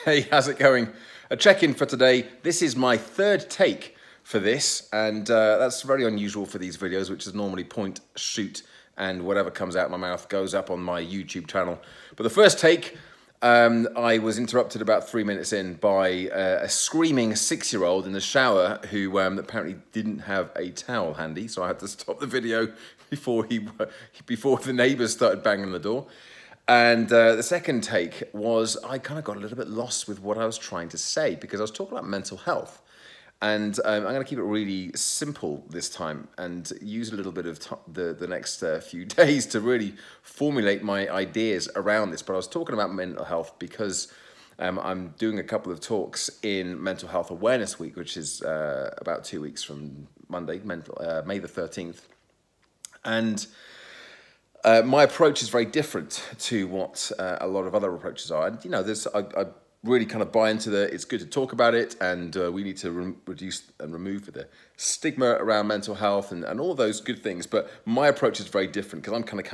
Hey, how's it going? A check-in for today. This is my third take for this, and that's very unusual for these videos, which is normally point, shoot, and whatever comes out of my mouth goes up on my YouTube channel. But the first take, I was interrupted about 3 minutes in by a screaming 6-year-old in the shower who apparently didn't have a towel handy, so I had to stop the video before the neighbours started banging on the door. And the second take was I kind of got a little bit lost with what I was trying to say because I was talking about mental health. And I'm going to keep it really simple this time and use a little bit of the next few days to really formulate my ideas around this. But I was talking about mental health because I'm doing a couple of talks in Mental Health Awareness Week, which is about 2 weeks from Monday, May the 13th. And my approach is very different to what a lot of other approaches are. And, you know, I really kind of buy into it's good to talk about it, and we need to reduce and remove the stigma around mental health and all those good things. But my approach is very different because I'm kind of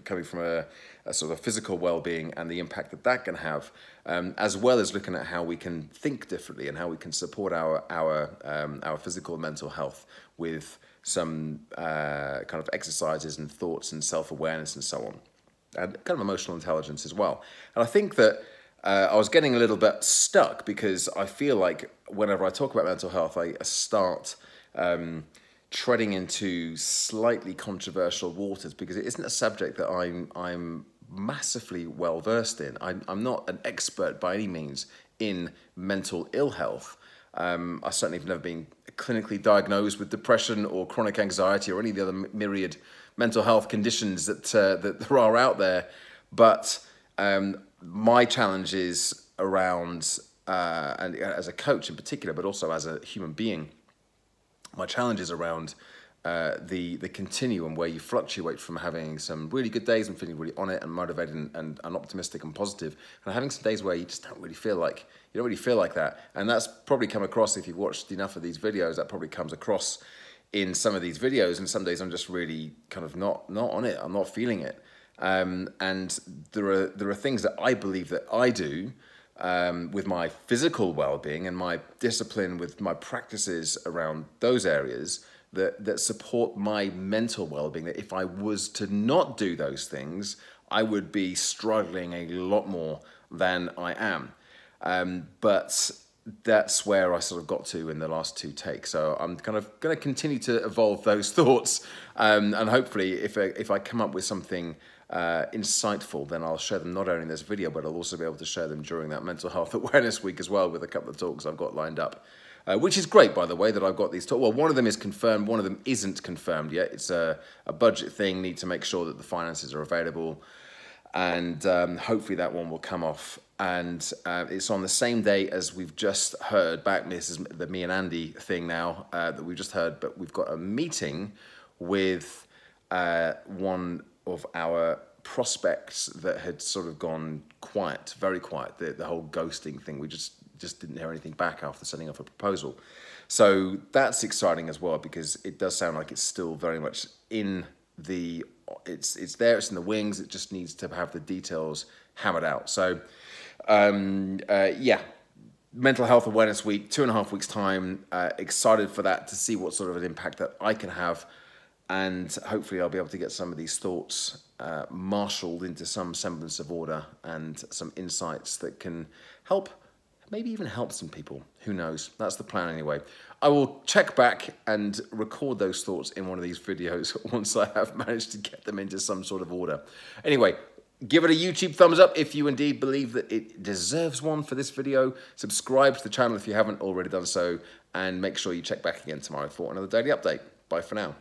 coming from a sort of physical well-being and the impact that can have, as well as looking at how we can think differently and how we can support our physical and mental health with some kind of exercises and thoughts and self-awareness and so on, and kind of emotional intelligence as well. And I think that I was getting a little bit stuck because I feel like whenever I talk about mental health, I start treading into slightly controversial waters because it isn't a subject that I'm massively well versed in. I'm not an expert by any means in mental ill health. I certainly have never been clinically diagnosed with depression or chronic anxiety or any of the other myriad mental health conditions that there are out there. But my challenges around, and as a coach in particular, but also as a human being, my challenges around the continuum where you fluctuate from having some really good days and feeling really on it and motivated and optimistic and positive, and having some days where you just don't really feel like that. And that's probably come across, if you've watched enough of these videos, that probably comes across in some of these videos. And some days I'm just really kind of not on it. I'm not feeling it. And there are things that I believe that I do with my physical well-being and my discipline with my practices around those areas that support my mental well-being, that if I was to not do those things, I would be struggling a lot more than I am. But that's where I sort of got to in the last 2 takes. So I'm kind of going to continue to evolve those thoughts, and hopefully if I come up with something insightful, then I'll share them not only in this video, but I'll also be able to share them during that Mental Health Awareness Week as well, with a couple of talks I've got lined up. Which is great, by the way, that I've got these talks. Well, one of them is confirmed, one of them isn't confirmed yet. It's a budget thing, need to make sure that the finances are available, and hopefully that one will come off. And it's on the same day as we've just heard back. This is the Me and Andy thing now that we've just heard, but we've got a meeting with one of our prospects that had sort of gone quiet, very quiet. The whole ghosting thing, we just didn't hear anything back after sending off a proposal. So that's exciting as well, because it does sound like it's still very much in the, it's there, it's in the wings, it just needs to have the details hammered out. So yeah, Mental Health Awareness Week, 2.5 weeks time, excited for that, to see what sort of an impact that I can have. And hopefully I'll be able to get some of these thoughts marshaled into some semblance of order and some insights that can help, maybe even help some people. Who knows? That's the plan anyway. I will check back and record those thoughts in one of these videos once I have managed to get them into some sort of order. Anyway, give it a YouTube thumbs up if you indeed believe that it deserves one for this video. Subscribe to the channel if you haven't already done so, and make sure you check back again tomorrow for another daily update. Bye for now.